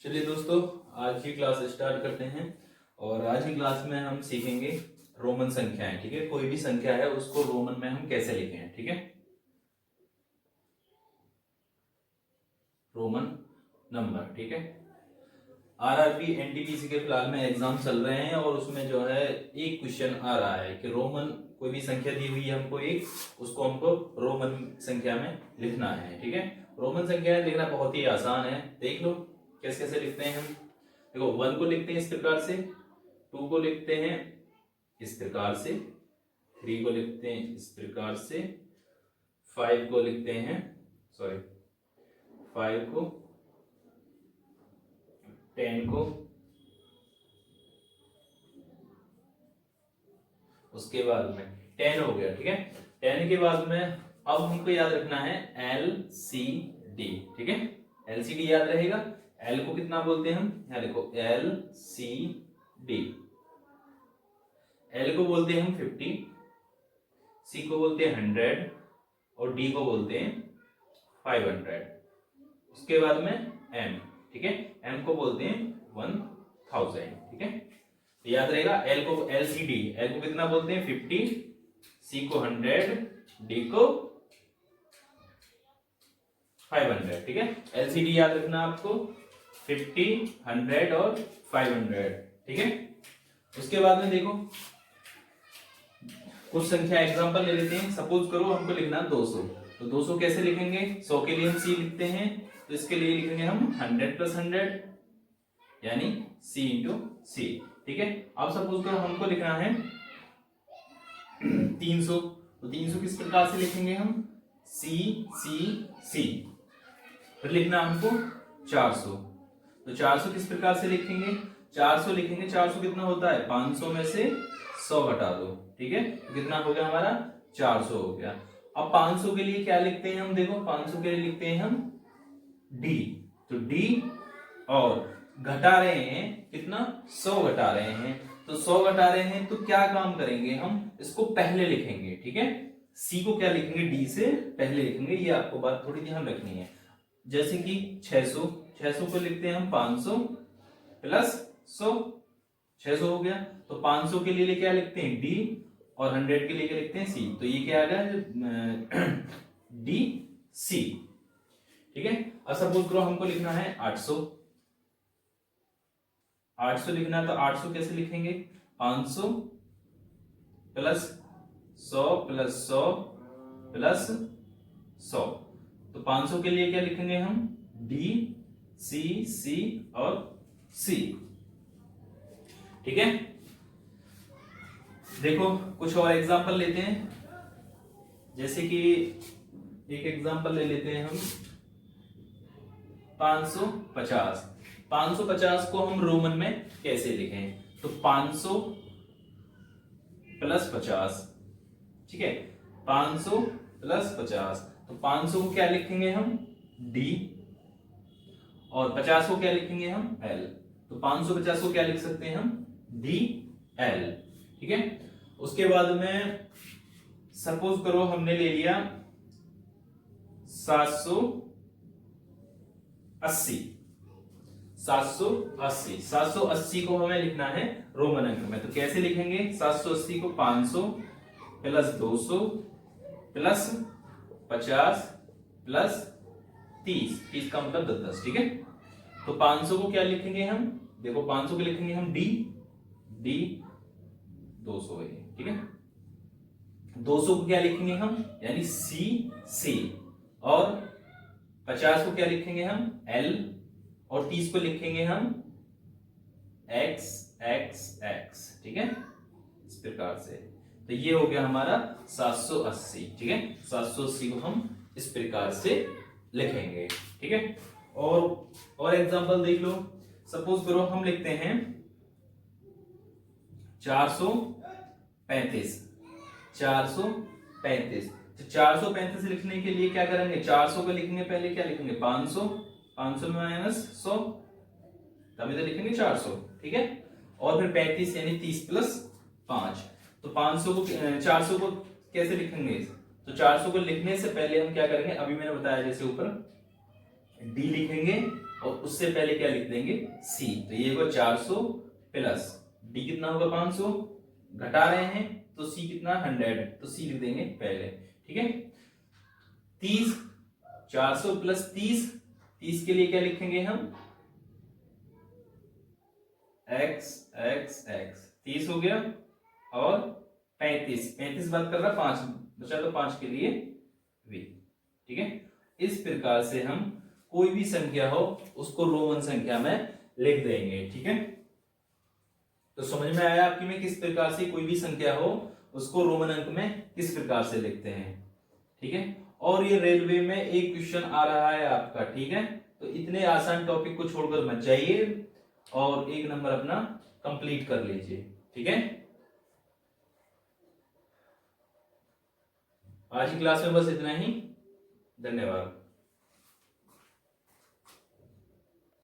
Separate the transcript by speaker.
Speaker 1: चलिए दोस्तों, आज की क्लास स्टार्ट करते हैं। और आज की क्लास में हम सीखेंगे रोमन संख्याएं। ठीक है, कोई भी संख्या है उसको रोमन में हम कैसे लिखें। ठीक है, रोमन नंबर। ठीक है, आरआरबी एनटीपीसी के फिलहाल में एग्जाम चल रहे हैं और उसमें जो है एक क्वेश्चन आ रहा है कि रोमन कोई भी संख्या दी हुई है हमको एक, उसको हमको रोमन संख्या में लिखना है। ठीक है, रोमन संख्या लिखना बहुत ही आसान है। देख लो कैसे कैसे लिखते हैं हम। देखो, 1 को लिखते हैं इस प्रकार से, 2 को लिखते हैं इस प्रकार से, 3 को लिखते हैं इस प्रकार से, 5 को लिखते हैं, 5 को, 10 को, उसके बाद में 10 हो गया। ठीक है, 10 के बाद में अब हमको याद रखना है LCD। ठीक है, LCD याद रहेगा। L को कितना बोलते हैं हम, यहाँ देखो LCD। L को बोलते हैं हम 50, C को बोलते हैं 100 और D को बोलते हैं 500। उसके बाद में M। ठीक है, M को बोलते हैं 1000। ठीक है, तो याद रहेगा L को LCD, L को कितना बोलते हैं 50, C को 100, D को 500। ठीक है, LCD याद रखना आपको 50, 100 और 500। ठीक है, उसके बाद में देखो कुछ संख्या एग्जांपल ले लेते हैं। सपोज करो हमको लिखना 200, तो 200 कैसे लिखेंगे। 100 के लिए हम C लिखते हैं, तो इसके लिए लिखेंगे हम 100 + 100 यानी C × C। ठीक है, अब सपोज करो हमको लिखना है 300, तो 300 किस प्रकार से लिखेंगे हम, C C C। फिर लिखना हमको 400, तो 400 किस प्रकार से लिखेंगे, 400 लिखेंगे। 400 कितना होता है, 500 में से 100 घटा दो। ठीक है, तो कितना हो गया हमारा, 400 हो गया। अब 500 के लिए क्या लिखते हैं हम, देखो 500 के लिए लिखते हैं हम D। तो D और घटा रहे हैं कितना, 100 घटा रहे हैं, तो 100 घटा रहे हैं तो क्या काम करेंगे हम, इसको पहले लिखेंगे। ठीक है, C को क्या लिखेंगे, D से पहले लिखेंगे। ये आपको बात थोड़ी ध्यान रखनी है। जैसे कि 600 को लिखते हैं हम 500 + 100, 600 हो गया। तो 500 के लिए क्या लिखते हैं D और 100 के लिए क्या लिखते हैं C। तो ये क्या आ गया D C। ठीक है, अब सपोज करो हमको लिखना है 800 लिखना है, तो 800 कैसे लिखेंगे, 500 + 100 + 100 + 100। तो 500 के लिए क्या लिखेंगे हम, D C C और C। ठीक है, देखो कुछ और एग्जांपल लेते हैं। जैसे कि एक एग्जांपल ले लेते हैं हम 550। 550 को हम रोमन में कैसे लिखें, तो 500 + 50। ठीक है, 500 + 50, तो 500 को क्या लिखेंगे हम D और 50 को क्या लिखेंगे हम L। तो 550 को क्या लिख सकते हैं हम D L। ठीक है, उसके बाद में सपोज करो हमने ले लिया 780 को हमें लिखना है रोमन अंक में। तो कैसे लिखेंगे, 780 को 500 + 200 + 50 + 30 का मतलब 10। ठीक है, तो 500 को क्या लिखेंगे हम, देखो 500 को लिखेंगे हम D 200 है। ठीक है, 200 को क्या लिखेंगे हम, यानी C और 50 को क्या लिखेंगे हम L और 30 को लिखेंगे हम X। ठीक है, इस प्रकार से। तो ये हो गया हमारा 780। ठीक है, 780 को हम इस प्रकार से लिखेंगे। ठीक है, और एग्जांपल देख लो। सपोज करो हम लिखते हैं 435। तो 435 लिखने के लिए क्या करेंगे, 400 को लिखेंगे, पहले क्या लिखेंगे 500 में -100, तब इधर लिखेंगे 400। ठीक है, और फिर 35 यानी 30 + 5। तो 400 को कैसे लिखेंगे, तो 400 को लिखने से पहले हम क्या करेंगे, अभी मैंने बताया जैसे ऊपर डी लिखेंगे और उससे पहले क्या लिख देंगे सी। तो ये होगा 400 प्लस डी कितना होगा 500, घटा रहे हैं तो सी कितना 100, तो सी लिख देंगे पहले। ठीक है, 30, 400 प्लस 30, 30 के लिए क्या लिखेंगे हम x x x, 30 हो गया। और 35, 35 बात कर रहा 5 बचा तो 5 के लिए v। ठीक है, इस प्रकार से हम कोई भी संख्या हो उसको रोमन संख्या में लिख देंगे। ठीक है, तो समझ में आया आपकी में किस प्रकार से कोई भी संख्या हो उसको रोमन अंक में किस प्रकार से लिखते हैं। ठीक है, और ये रेलवे में एक क्वेश्चन आ रहा है आपका। ठीक है, तो इतने आसान टॉपिक को छोड़कर मत जाइए और एक नंबर अपना कंप्लीट कर लीजिए। ठीक है, आज की क्लास में बस इतना ही। धन्यवाद।